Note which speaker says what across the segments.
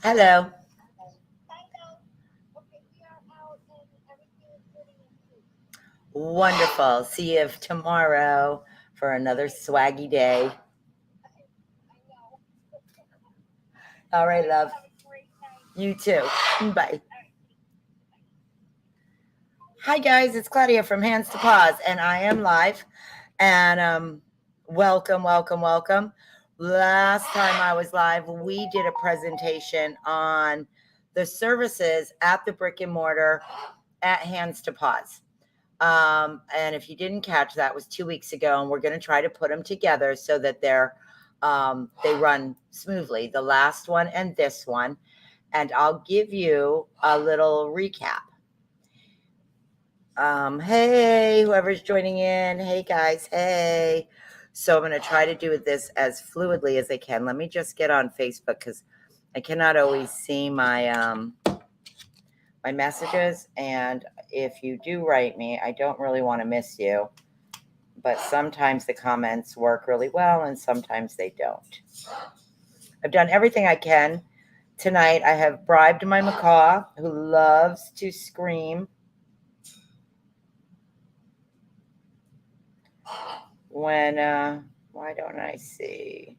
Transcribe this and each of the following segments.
Speaker 1: Hello. Wonderful. See you tomorrow for another swaggy day. All right, love. You too. Bye. Hi, guys. It's Claudia from Hands to Paws, and I am live. And welcome, welcome, welcome. Last time I was live, we did a presentation on the services at the brick and mortar at Hands to Paws. And if you didn't catch that, was 2 weeks ago, and we're going to try to put them together so that they run smoothly. The last one and this one, and I'll give you a little recap. Hey, whoever's joining in. Hey, guys. Hey. So I'm going to try to do this as fluidly as I can. Let me just get on Facebook because I cannot always see my messages. And if you do write me, I don't really want to miss you. But sometimes the comments work really well and sometimes they don't. I've done everything I can. Tonight I have bribed my macaw who loves to scream when why don't I see?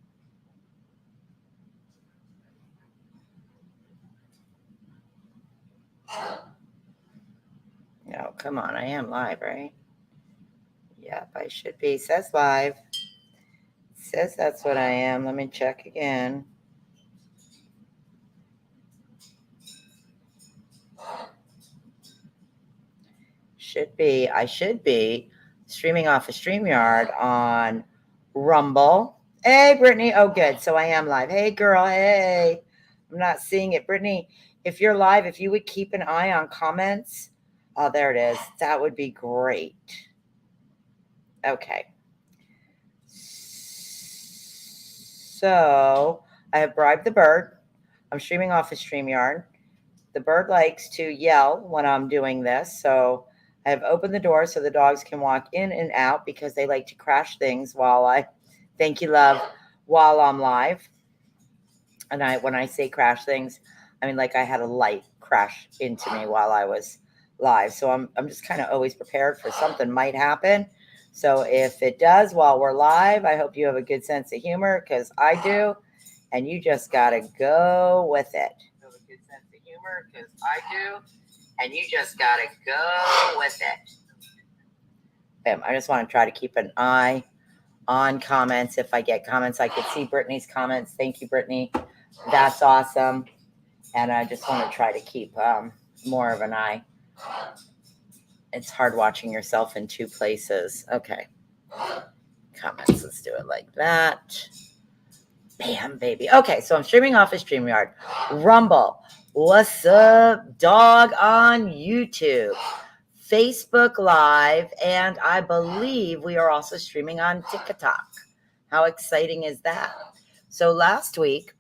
Speaker 1: No, come on, I am live, right? Yep, I should be. It says live. It says that's what I am. Let me check again. I should be streaming off a StreamYard on Rumble. Hey, Brittany. Oh, good. So I am live. Hey, girl. Hey. I'm not seeing it. Brittany, if you're live, if you would keep an eye on comments. Oh, there it is. That would be great. Okay. So I have bribed the bird. I'm streaming off a StreamYard. The bird likes to yell when I'm doing this. So I have opened the door so the dogs can walk in and out because they like to crash things thank you, love, while I'm live. And when I say crash things, I mean like I had a light crash into me while I was live. So I'm just kind of always prepared for something might happen. So if it does while we're live, I hope you have a good sense of humor because I do. And you just got to go with it. Have a good sense of humor because I do. And you just got to go with it. I just want to try to keep an eye on comments. If I get comments, I could see Brittany's comments. Thank you, Brittany. That's awesome. And I just want to try to keep more of an eye. It's hard watching yourself in two places. Okay. Comments. Let's do it like that. Bam, baby. Okay, so I'm streaming off of StreamYard. Rumble. What's up, dog, on YouTube? Facebook Live, and I believe we are also streaming on TikTok. How exciting is that? So last week,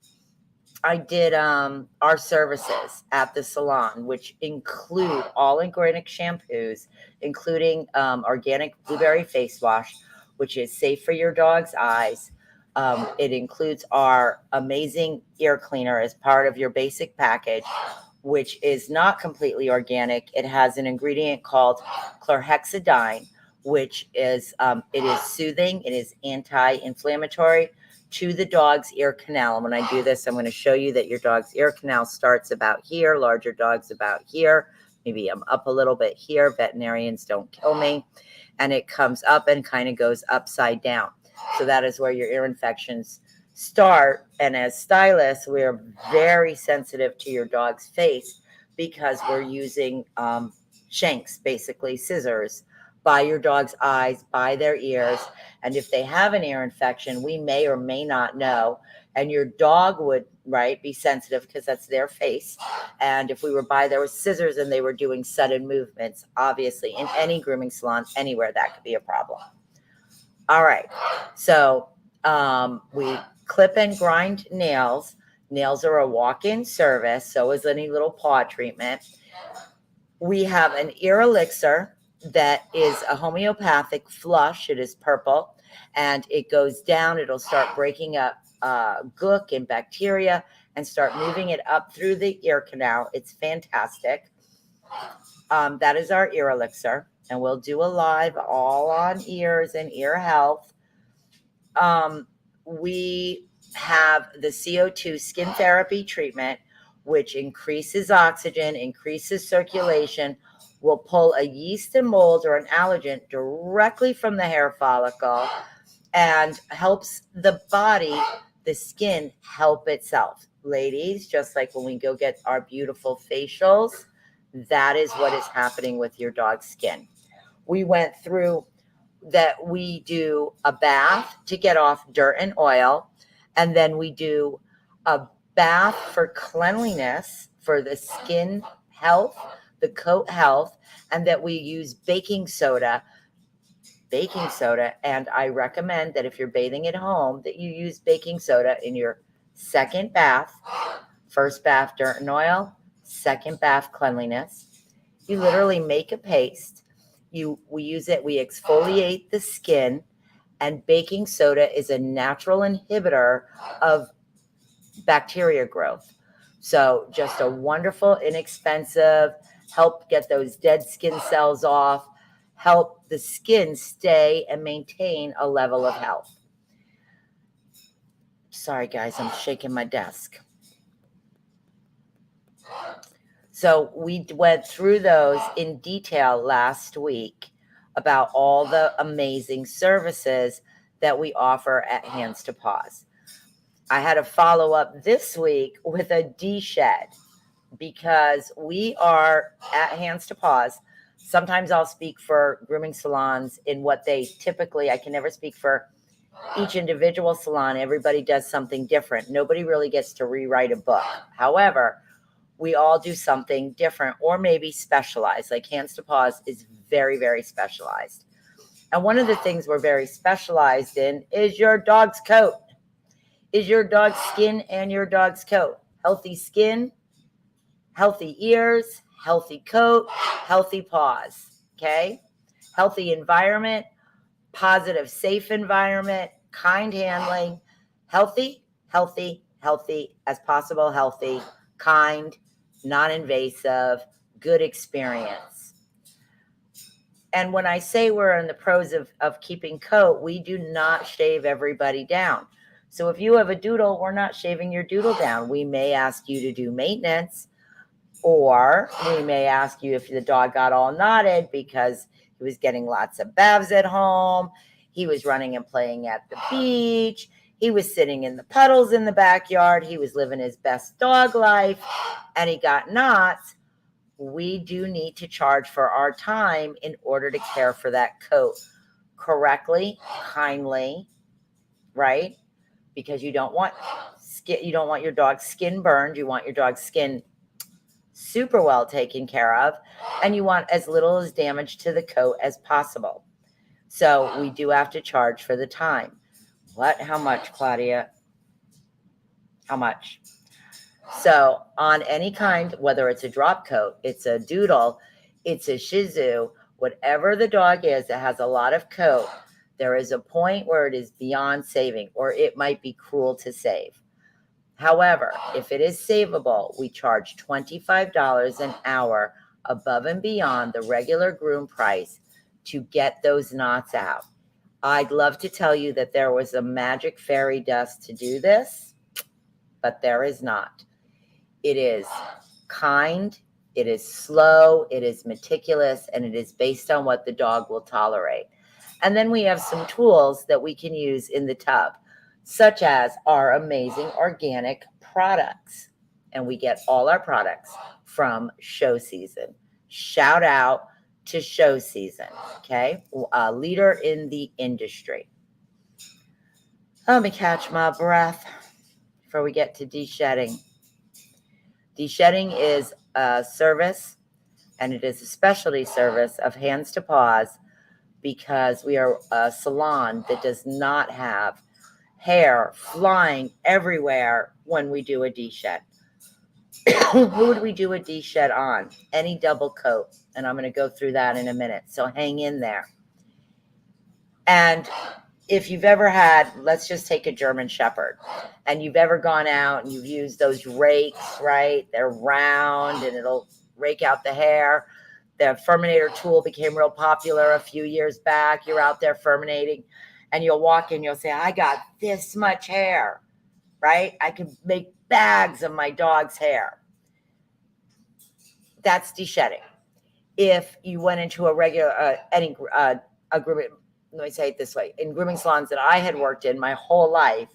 Speaker 1: I did our services at the salon, which include all organic shampoos, including organic blueberry face wash, which is safe for your dog's eyes. It includes our amazing ear cleaner as part of your basic package, which is not completely organic. It has an ingredient called chlorhexidine, which is it is soothing, it is anti-inflammatory to the dog's ear canal. And when I do this, I'm going to show you that your dog's ear canal starts about here, larger dogs about here. Maybe I'm up a little bit here. Veterinarians don't kill me. And it comes up and kind of goes upside down. So that is where your ear infections start. And as stylists, we're very sensitive to your dog's face because we're using shanks, basically scissors, by your dog's eyes, by their ears. And if they have an ear infection, we may or may not know. And your dog would, right, be sensitive because that's their face. And if we were by there with scissors and they were doing sudden movements, obviously in any grooming salon, anywhere, that could be a problem. All right. So we clip and grind nails. Nails are a walk-in service. So is any little paw treatment. We have an ear elixir that is a homeopathic flush. It is purple and it goes down. It'll start breaking up gook and bacteria and start moving it up through the ear canal. It's fantastic. That is our ear elixir, and we'll do a live all on ears and ear health. We have the CO2 skin therapy treatment, which increases oxygen, increases circulation, will pull a yeast and mold or an allergen directly from the hair follicle and helps the body, the skin, help itself. Ladies, just like when we go get our beautiful facials, that is what is happening with your dog's skin. We went through that. We do a bath to get off dirt and oil, and then we do a bath for cleanliness, for the skin health, the coat health, and that we use baking soda. And I recommend that if you're bathing at home, that you use baking soda in your second bath. First bath, dirt and oil. Second bath, cleanliness. You literally make a paste. We use it, we exfoliate the skin, and baking soda is a natural inhibitor of bacteria growth. So just a wonderful, inexpensive, help get those dead skin cells off, help the skin stay and maintain a level of health. Sorry, guys, I'm shaking my desk. So we went through those in detail last week about all the amazing services that we offer at Hands to Paws. I had a follow up this week with a Deshed because we are at Hands to Paws. Sometimes I'll speak for grooming salons in what they typically, I can never speak for each individual salon. Everybody does something different. Nobody really gets to rewrite a book. However, we all do something different or maybe specialized. Like Hands to Paws is very, very specialized. And one of the things we're very specialized in is your dog's coat. Is your dog's skin and your dog's coat. Healthy skin, healthy ears, healthy coat, healthy paws. Okay? Healthy environment, positive, safe environment, kind handling, healthy as possible, healthy, kind, non-invasive, good experience. And when I say we're in the pros of keeping coat, we do not shave everybody down. So if you have a doodle, we're not shaving your doodle down. We may ask you to do maintenance, or we may ask you if the dog got all knotted because he was getting lots of baths at home, he was running and playing at the beach, he was sitting in the puddles in the backyard, he was living his best dog life, and he got knots. We do need to charge for our time in order to care for that coat correctly, kindly, right? Because you don't want your dog's skin burned. You want your dog's skin super well taken care of, and you want as little as damage to the coat as possible. So we do have to charge for the time. What? How much, Claudia? How much? So on any kind, whether it's a drop coat, it's a doodle, it's a Shih Tzu, whatever the dog is that has a lot of coat, there is a point where it is beyond saving, or it might be cruel to save. However, if it is savable, we charge $25 an hour above and beyond the regular groom price to get those knots out. I'd love to tell you that there was a magic fairy dust to do this, but there is not. It is kind, it is slow, it is meticulous, and it is based on what the dog will tolerate. And then we have some tools that we can use in the tub, such as our amazing organic products. And we get all our products from Show Season. Shout out to Show Season, okay? A leader in the industry. Let me catch my breath before we get to deshedding. Deshedding is a service, and it is a specialty service of Hands to Paws, because we are a salon that does not have hair flying everywhere when we do a deshed. Who would we do a deshed on? Any double coat. And I'm going to go through that in a minute. So hang in there. And if you've ever had, let's just take a German Shepherd, and you've ever gone out and you've used those rakes, right? They're round and it'll rake out the hair. The Furminator tool became real popular a few years back. You're out there furminating and you'll walk in, you'll say, I got this much hair, right? I could make bags of my dog's hair. That's deshedding. If you went into a regular, a grooming, let me say it this way, in grooming salons that I had worked in my whole life,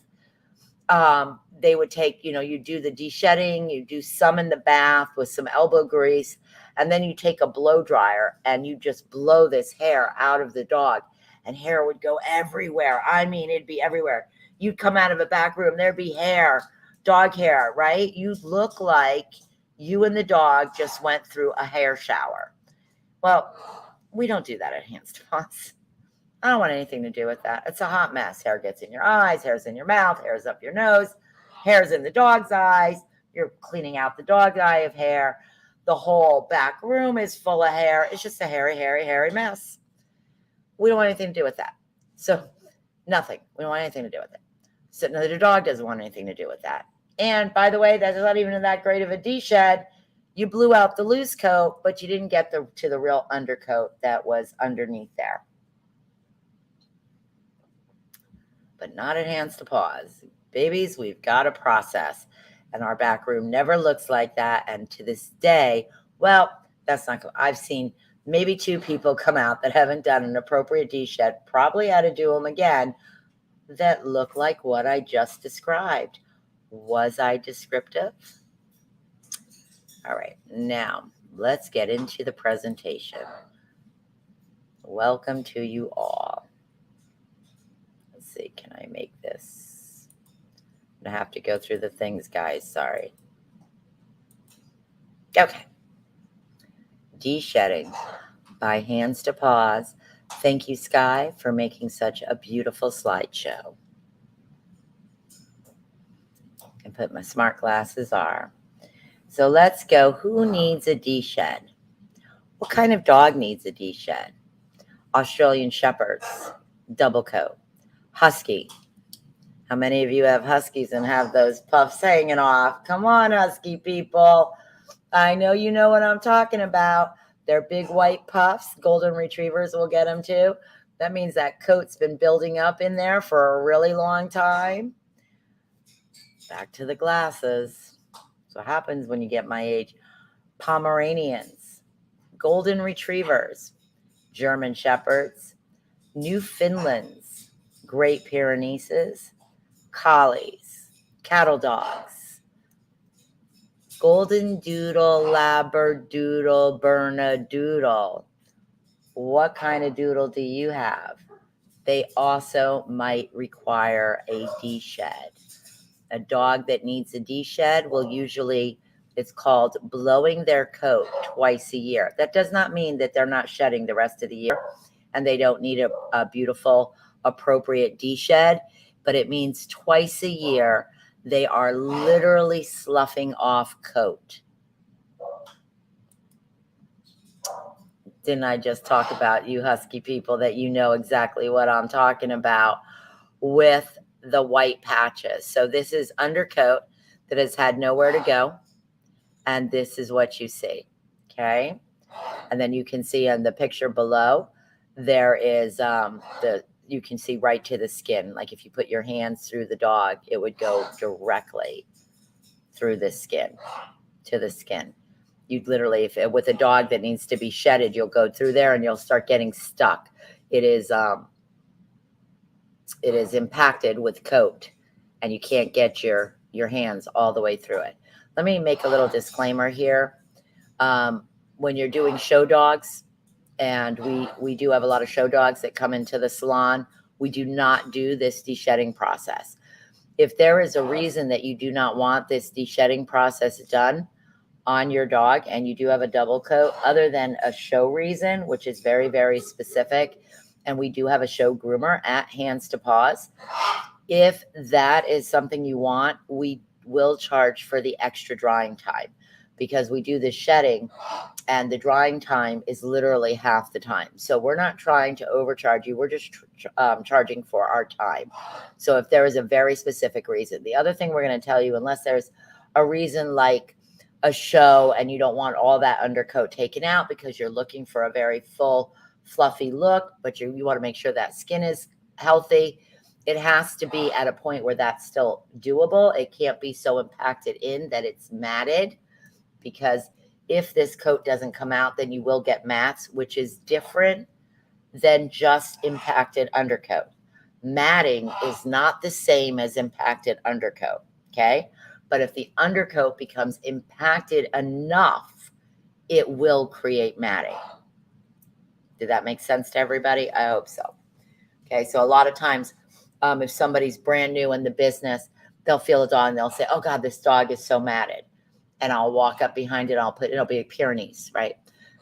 Speaker 1: they would take, you do the deshedding, you do some in the bath with some elbow grease, and then you take a blow dryer and you just blow this hair out of the dog, and hair would go everywhere. I mean, it'd be everywhere. You'd come out of a back room, there'd be hair, dog hair, right? You'd look like you and the dog just went through a hair shower. Well, we don't do that at Hands to Paws. I don't want anything to do with that. It's a hot mess. Hair gets in your eyes, hair's in your mouth, hair's up your nose, hair's in the dog's eyes. You're cleaning out the dog's eye of hair. The whole back room is full of hair. It's just a hairy, hairy, hairy mess. We don't want anything to do with that. So nothing. We don't want anything to do with it. So no, the dog doesn't want anything to do with that. And by the way, that's not even that great of a deshed. You blew out the loose coat, but you didn't get to the real undercoat that was underneath there. But not at Hands to Paws. Babies, we've got a process. And our back room never looks like that. And to this day, well, that's not cool. I've seen maybe 2 people come out that haven't done an appropriate deshed, probably had to do them again, that look like what I just described. Was I descriptive? All right, now let's get into the presentation. Welcome to you all. Let's see, can I make this? I'm gonna have to go through the things, guys, sorry. Okay. Deshedding by Hands to Paws. Thank you, Sky, for making such a beautiful slideshow. And put my smart glasses on. So let's go. Who needs a deshed? What kind of dog needs a deshed? Australian Shepherds, double coat. Husky. How many of you have Huskies and have those puffs hanging off? Come on, Husky people. I know you know what I'm talking about. They're big white puffs. Golden Retrievers will get them too. That means that coat's been building up in there for a really long time. Back to the glasses. So what happens when you get my age? Pomeranians, Golden Retrievers, German Shepherds, Newfoundlands, Great Pyrenees, Collies, Cattle Dogs, Golden Doodle, Labradoodle, Bernedoodle. What kind of doodle do you have? They also might require a deshed. A dog that needs a deshed will usually, it's called blowing their coat twice a year. That does not mean that they're not shedding the rest of the year and they don't need a beautiful, appropriate deshed, but it means twice a year they are literally sloughing off coat. Didn't I just talk about you Husky people that you know exactly what I'm talking about with the white patches? So this is undercoat that has had nowhere to go. And this is what you see. Okay. And then you can see on the picture below, there is you can see right to the skin. Like if you put your hands through the dog, it would go directly through the skin to the skin. You'd literally, if with a dog that needs to be shedded, you'll go through there and you'll start getting stuck. It is impacted with coat and you can't get your hands all the way through it. Let me make a little disclaimer here. When you're doing show dogs, and we do have a lot of show dogs that come into the salon, we do not do this deshedding process. If there is a reason that you do not want this deshedding process done on your dog and you do have a double coat, other than a show reason, which is very, very specific, and we do have a show groomer at Hands to Paws. If that is something you want, we will charge for the extra drying time. because we do the shedding and the drying time is literally half the time. So we're not trying to overcharge you. We're just charging for our time. So if there is a very specific reason. The other thing we're going to tell you, unless there's a reason like a show and you don't want all that undercoat taken out because you're looking for a very full, fluffy look, but you want to make sure that skin is healthy, it has to be at a point where that's still doable. It can't be so impacted in that it's matted, because if this coat doesn't come out, then you will get mats, which is different than just impacted undercoat. Matting is not the same as impacted undercoat, okay? But if the undercoat becomes impacted enough, it will create matting. Did that make sense to everybody? I hope so. Okay, so a lot of times, if somebody's brand new in the business, they'll feel a dog and they'll say, oh God, this dog is so matted. And I'll walk up behind it. It'll be a Pyrenees, right?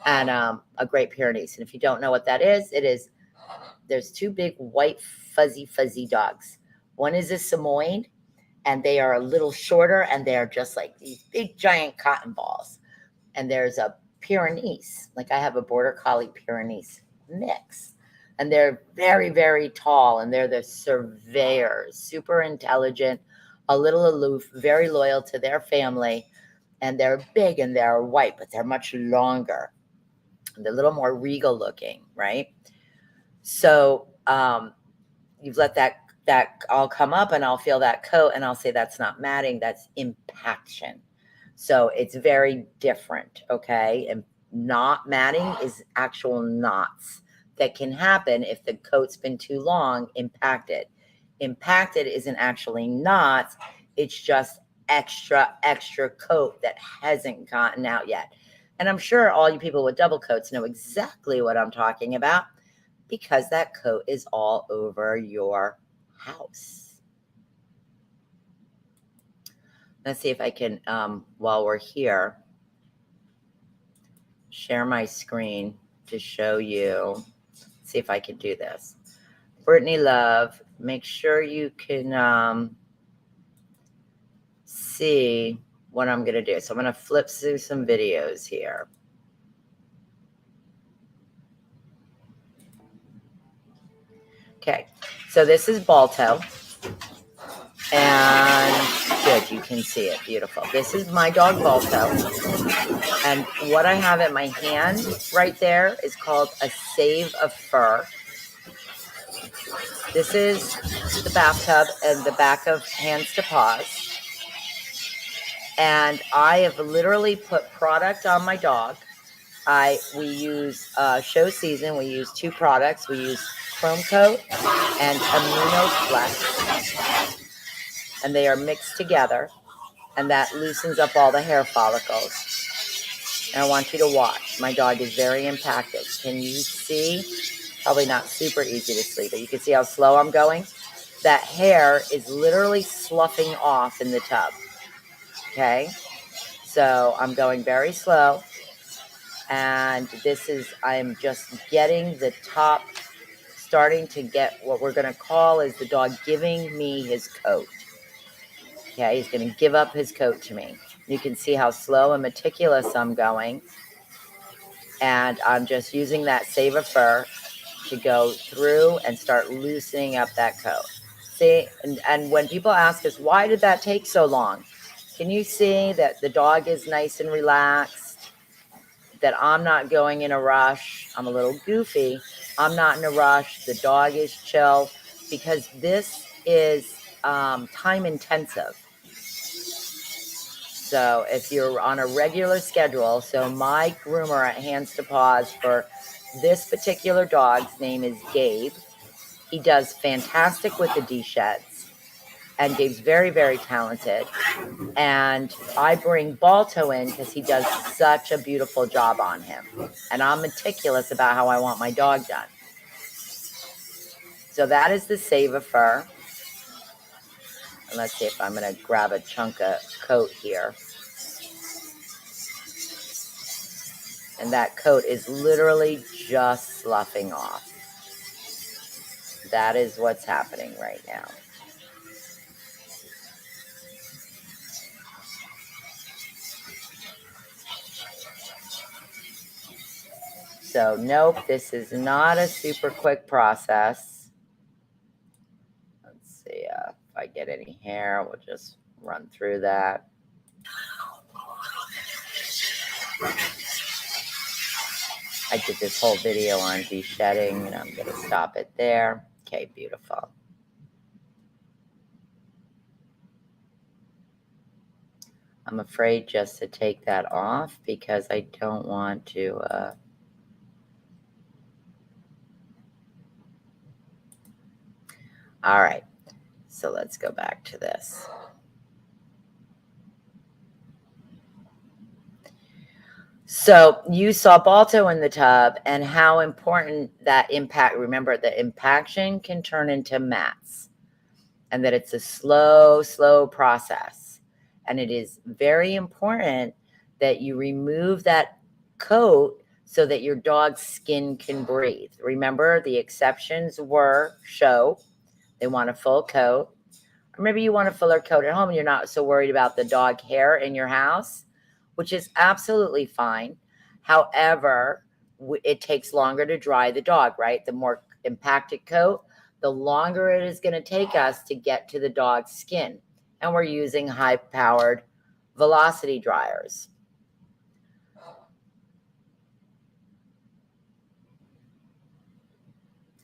Speaker 1: And a great Pyrenees. And if you don't know what that is, there's two big white fuzzy dogs. One is a Samoyed, and they are a little shorter, and they're just like these big giant cotton balls. And there's a Pyrenees, like I have a Border Collie Pyrenees mix. And they're very, very tall, and they're the surveyors, super intelligent, a little aloof, very loyal to their family. And they're big and they're white, but they're much longer. They're a little more regal looking, right? So you've let that all come up, and I'll feel that coat, and I'll say that's not matting, that's impaction. So it's very different, okay? And not matting is actual knots that can happen if the coat's been too long impacted. Impacted isn't actually knots, it's just extra coat that hasn't gotten out yet. And I'm sure all you people with double coats know exactly what I'm talking about, because that coat is all over your house. Let's see if I can, while we're here, share my screen to show you. See if I can do this. Brittany Love, make sure you can see what I'm going to do. So I'm going to flip through some videos here. Okay, so this is Balto. And good, you can see it. Beautiful. This is my dog Balto. And what I have in my hand right there is called a Save a Fur. This is the bathtub and the back of Hands to Paws. And I have literally put product on my dog. We use show season. We use two products. We use Chrome Coat and Amino Flex. And they are mixed together. And that loosens up all the hair follicles. And I want you to watch. My dog is very impacted. Can you see? Probably not super easy to sleep, but you can see how slow I'm going. That hair is literally sloughing off in the tub. Okay? So I'm going very slow. And I'm just getting the top, starting to get what we're going to call is the dog giving me his coat. Okay, he's going to give up his coat to me. You can see how slow and meticulous I'm going. And I'm just using that Save a Fur to go through and start loosening up that coat. See, and when people ask us, why did that take so long? Can you see that the dog is nice and relaxed? That I'm not going in a rush. I'm a little goofy. I'm not in a rush. The dog is chill, because this is time intensive. So if you're on a regular schedule, so my groomer at Hands to Paws for this particular dog's name is Gabe. He does fantastic with the Desheds, and Gabe's very, very talented. And I bring Balto in because he does such a beautiful job on him. And I'm meticulous about how I want my dog done. So that is the Save a Fur. And let's see if I'm going to grab a chunk of coat here. And that coat is literally just sloughing off. That is what's happening right now. So nope, this is not a super quick process. Let's see if I get any hair. We'll just run through that. I did this whole video on DeShedding, and I'm going to stop it there. Okay, beautiful. I'm afraid just to take that off because I don't want to all right, so let's go back to this. So you saw Balto in the tub and how important that impact, remember the impaction can turn into mats and that it's a slow process. And it is very important that you remove that coat so that your dog's skin can breathe. Remember, the exceptions were show. They want a full coat. Or maybe you want a fuller coat at home and you're not so worried about the dog hair in your house, which is absolutely fine. However, it takes longer to dry the dog, right? The more impacted coat, the longer it is going to take us to get to the dog's skin. And we're using high-powered velocity dryers.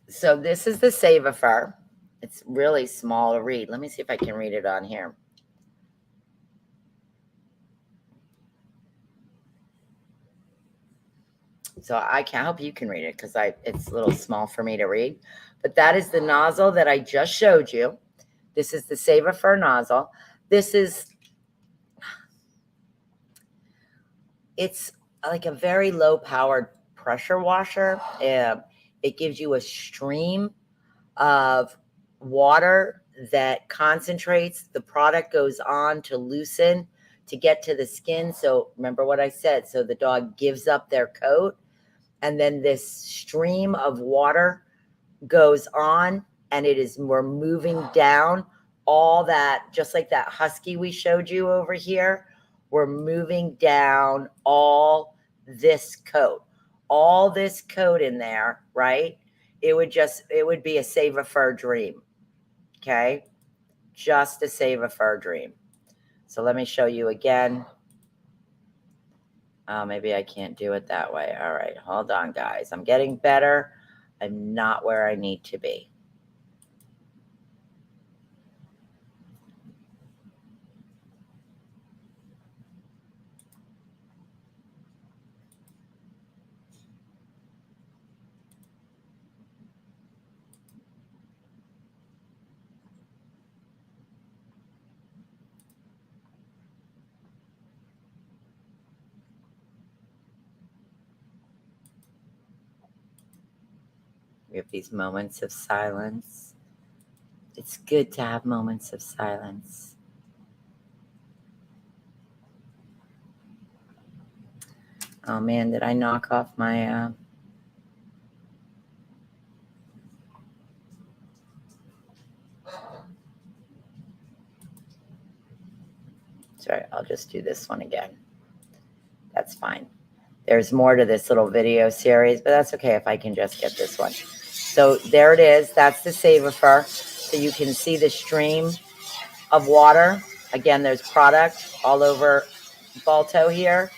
Speaker 1: So this is the Savafur. It's really small to read. Let me see if I can read it on here. So I hope you can read it because it's a little small for me to read. But that is the nozzle that I just showed you. This is the Savafur nozzle. It's like a very low-powered pressure washer. It gives you a stream of water that concentrates. The product goes on to loosen to get to the skin. So remember what I said. So the dog gives up their coat, and then this stream of water goes on, and we're moving down all that, just like that husky we showed you over here. We're moving down all this coat in there, right? It would be a Savafur dream. Okay. Just a Savafur dream. So let me show you again. Maybe I can't do it that way. All right. Hold on, guys. I'm getting better. I'm not where I need to be. We have these moments of silence. It's good to have moments of silence. Oh man, did I knock off my sorry, I'll just do this one again. That's fine. There's more to this little video series, but that's okay if I can just get this one. So there it is. That's the Savafur. So you can see the stream of water. Again, there's product all over Balto here.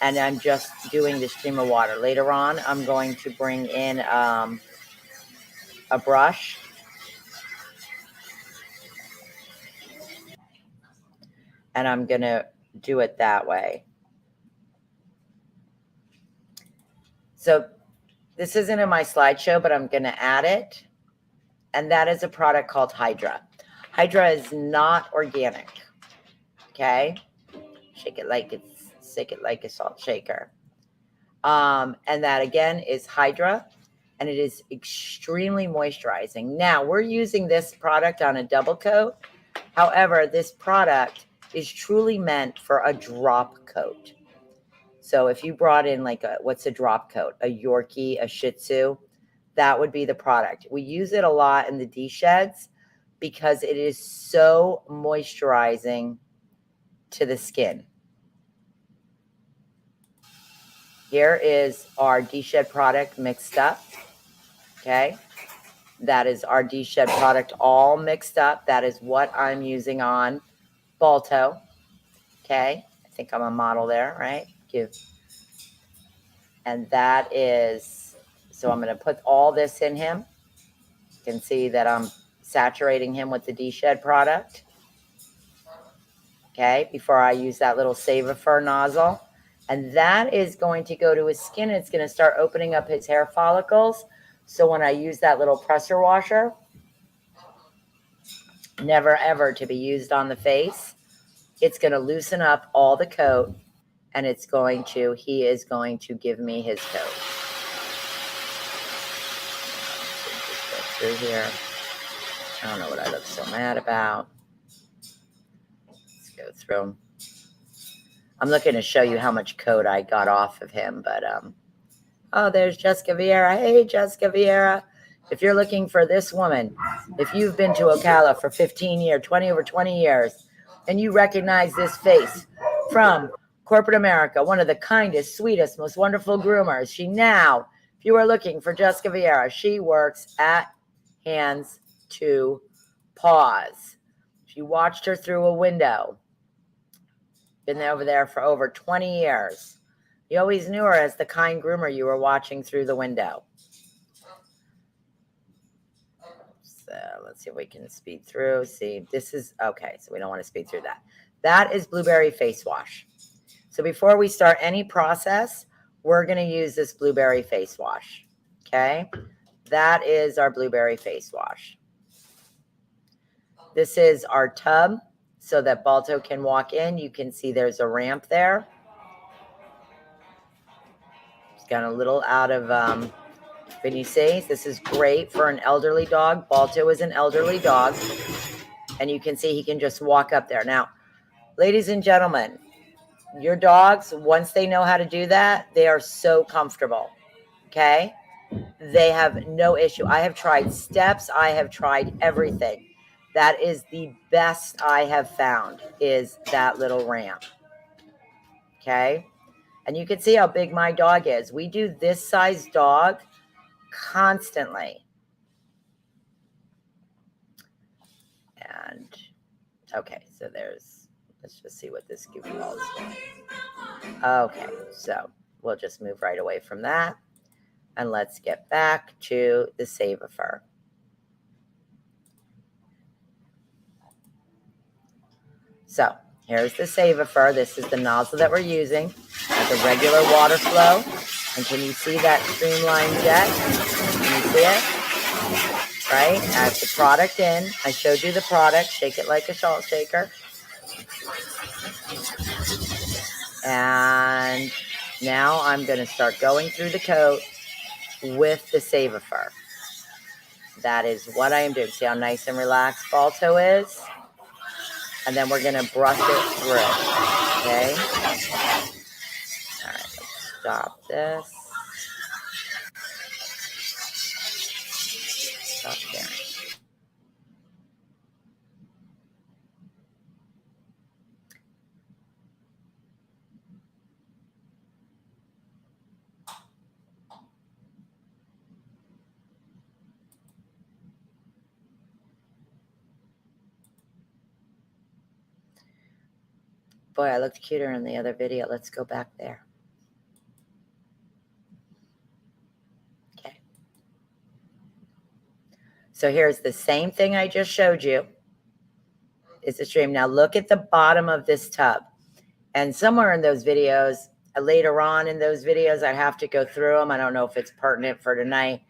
Speaker 1: And I'm just doing the stream of water. Later on, I'm going to bring in a brush. And I'm going to do it that way. So this isn't in my slideshow, but I'm going to add it. And that is a product called Hydra. Hydra is not organic. Okay? Shake it like a salt shaker. And that again is Hydra. And it is extremely moisturizing. Now we're using this product on a double coat. However, this product is truly meant for a drop coat. So if you brought in what's a drop coat? A Yorkie, a Shih Tzu, that would be the product. We use it a lot in the Desheds because it is so moisturizing to the skin. Here is our DeShed product mixed up. Okay. That is our DeShed product all mixed up. That is what I'm using on Balto. Okay. I think I'm a model there, right? And that is, so I'm going to put all this in him. You can see that I'm saturating him with the DeShed product. Okay. Before I use that little Save-A-Fur nozzle. And that is going to go to his skin. It's going to start opening up his hair follicles. So when I use that little pressure washer, never ever to be used on the face, it's going to loosen up all the coat, and he is going to give me his coat. Just go through here. I don't know what I look so mad about. Let's go through. I'm looking to show you how much coat I got off of him, but oh, there's Jessica Vieira. Hey, Jessica Vieira. If you're looking for this woman, if you've been to Ocala for 15 years, 20 years, and you recognize this face from corporate America, one of the kindest, sweetest, most wonderful groomers, if you are looking for Jessica Vieira, she works at Hands to Paws. If you watched her through a window, been over there for over 20 years. You always knew her as the kind groomer you were watching through the window. So let's see if we can speed through. See, this is, okay, so we don't want to speed through that. That is blueberry face wash. So before we start any process, we're going to use this blueberry face wash. Okay, that is our blueberry face wash. This is our tub so that Balto can walk in. You can see there's a ramp there. It's got a little out of, can you see? This is great for an elderly dog. Balto is an elderly dog. And you can see he can just walk up there. Now, ladies and gentlemen, your dogs, once they know how to do that, they are so comfortable. Okay? They have no issue. I have tried steps. I have tried everything. That is the best I have found, is that little ramp. Okay? And you can see how big my dog is. We do this size dog constantly. And, okay, so let's just see what this goofball is doing. Okay, so we'll just move right away from that. And let's get back to the Save-A-Fur. So here's the Save-A-Fur. This is the nozzle that we're using at the regular water flow. And can you see that streamlined jet? Can you see it? Right? Add the product in. I showed you the product. Shake it like a salt shaker. And now I'm going to start going through the coat with the Save-A-Fur. That is what I am doing. See how nice and relaxed Balto is? And then we're going to brush it through. Okay? All right, let's stop this. Stop there. Boy, I looked cuter in the other video. Let's go back there. Okay. So here's the same thing I just showed you. It's a stream. Now look at the bottom of this tub. And somewhere in those videos, later on in those videos, I have to go through them. I don't know if it's pertinent for tonight,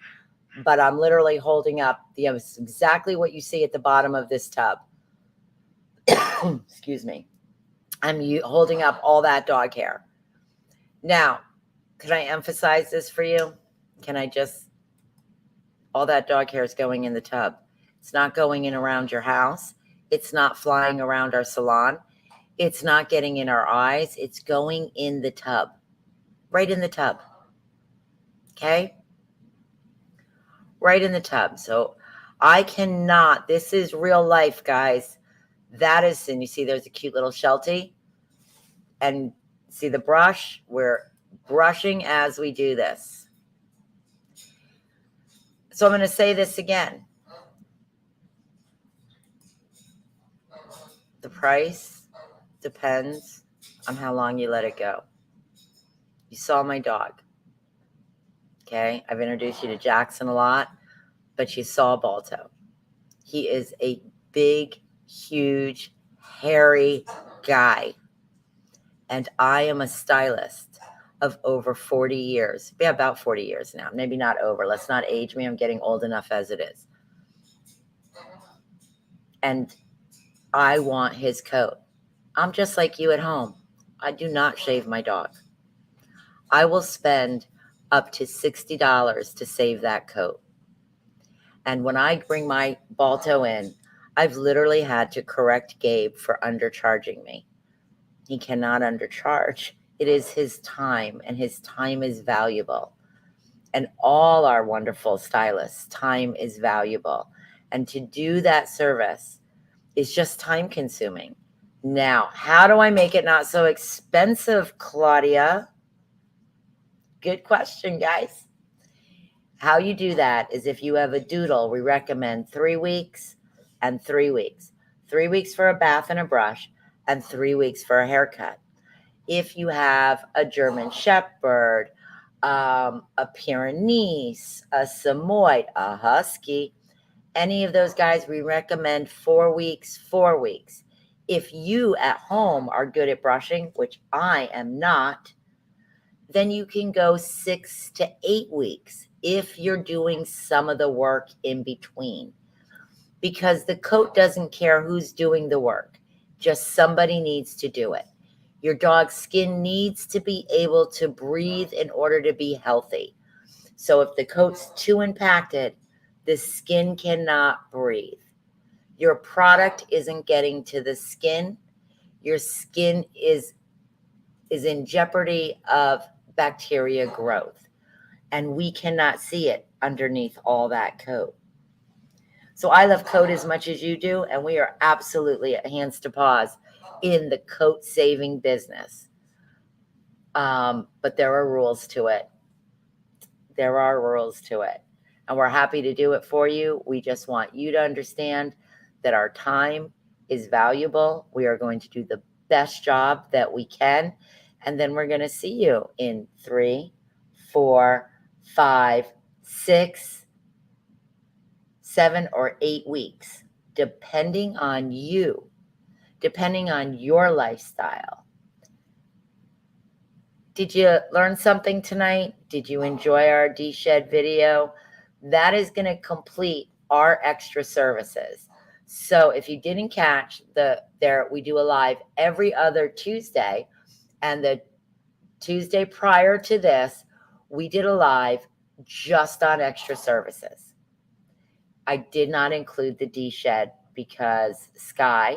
Speaker 1: but I'm literally holding up exactly what you see at the bottom of this tub. Excuse me. I'm holding up all that dog hair. Now, can I emphasize this for you? All that dog hair is going in the tub. It's not going in around your house. It's not flying around our salon. It's not getting in our eyes. It's going in the tub. Right in the tub. Okay? Right in the tub. So I cannot, this is real life, guys. That is, and you see there's a cute little Sheltie. And see the brush? We're brushing as we do this. So I'm going to say this again. The price depends on how long you let it go. You saw my dog. Okay, I've introduced you to Jackson a lot, but you saw Balto. He is a big, huge, hairy guy. And I am a stylist of over 40 years. Yeah, about 40 years now. Maybe not over. Let's not age me. I'm getting old enough as it is. And I want his coat. I'm just like you at home. I do not shave my dog. I will spend up to $60 to save that coat. And when I bring my Balto in, I've literally had to correct Gabe for undercharging me. He cannot undercharge. It is his time, and his time is valuable. And all our wonderful stylists, time is valuable. And to do that service is just time consuming. Now, how do I make it not so expensive, Claudia? Good question, guys. How you do that is if you have a doodle, we recommend 3 weeks and 3 weeks. 3 weeks for a bath and a brush, and 3 weeks for a haircut. If you have a German Shepherd, a Pyrenees, a Samoyed, a Husky, any of those guys, we recommend 4 weeks, 4 weeks. If you at home are good at brushing, which I am not, then you can go 6 to 8 weeks if you're doing some of the work in between. Because the coat doesn't care who's doing the work. Just somebody needs to do it. Your dog's skin needs to be able to breathe in order to be healthy. So if the coat's too impacted, the skin cannot breathe. Your product isn't getting to the skin. Your skin is in jeopardy of bacteria growth. And we cannot see it underneath all that coat. So I love coat as much as you do, and we are absolutely at Hands to Paws in the coat saving business. But there are rules to it. There are rules to it. And we're happy to do it for you. We just want you to understand that our time is valuable. We are going to do the best job that we can. And then we're going to see you in 3, 4, 5, 6, 7, or 8 weeks, depending on you, depending on your lifestyle. Did you learn something tonight? Did you enjoy our DeShed video? That is going to complete our extra services. So if you didn't catch we do a live every other Tuesday, and the Tuesday prior to this, we did a live just on extra services. I did not include the DeShed because Sky,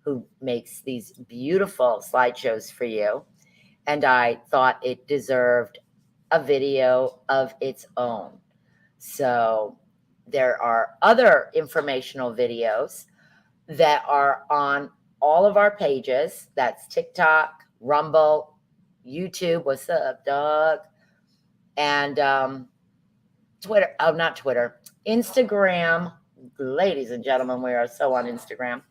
Speaker 1: who makes these beautiful slideshows for you, and I thought it deserved a video of its own. So there are other informational videos that are on all of our pages. That's TikTok, Rumble, YouTube. What's up, dog? And Twitter. Oh, not Twitter. Instagram. Ladies and gentlemen, we are so on Instagram.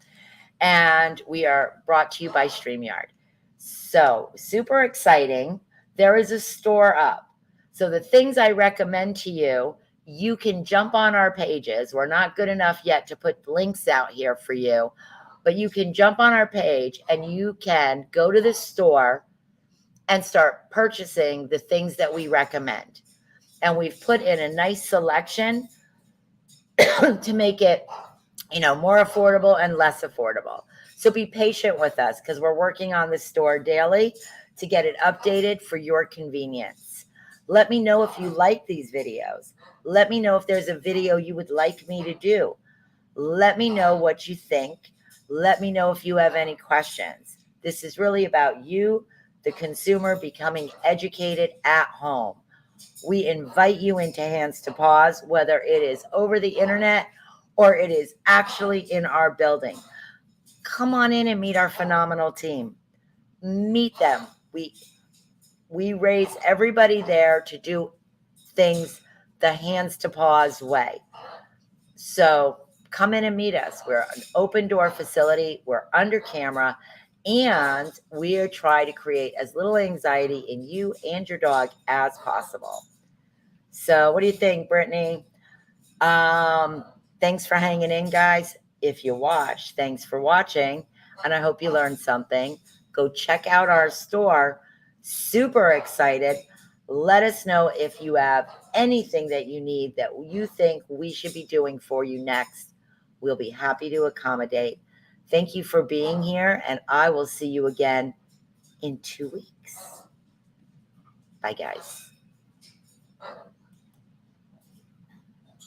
Speaker 1: And we are brought to you by StreamYard. So super exciting. There is a store up. So the things I recommend to you, you can jump on our pages. We're not good enough yet to put links out here for you, but you can jump on our page and you can go to the store and start purchasing the things that we recommend. And we've put in a nice selection to make it, more affordable and less affordable. So be patient with us because we're working on the store daily to get it updated for your convenience. Let me know if you like these videos. Let me know if there's a video you would like me to do. Let me know what you think. Let me know if you have any questions. This is really about you, the consumer, becoming educated at home. We invite you into Hands to Paws, whether it is over the internet or it is actually in our building. Come on in and meet our phenomenal team. Meet them. we raise everybody there to do things the hands to paws way. So come in and meet us. We're an open door facility. We're under camera, and we are trying to create as little anxiety in you and your dog as possible. So what do you think, Brittany? Thanks for hanging in, guys. If you watch, thanks for watching, and I hope you learned something. Go check out our store. Super excited. Let us know if you have anything that you need that you think we should be doing for you next. We'll be happy to accommodate. Thank you for being here, and I will see you again in 2 weeks. Bye, guys.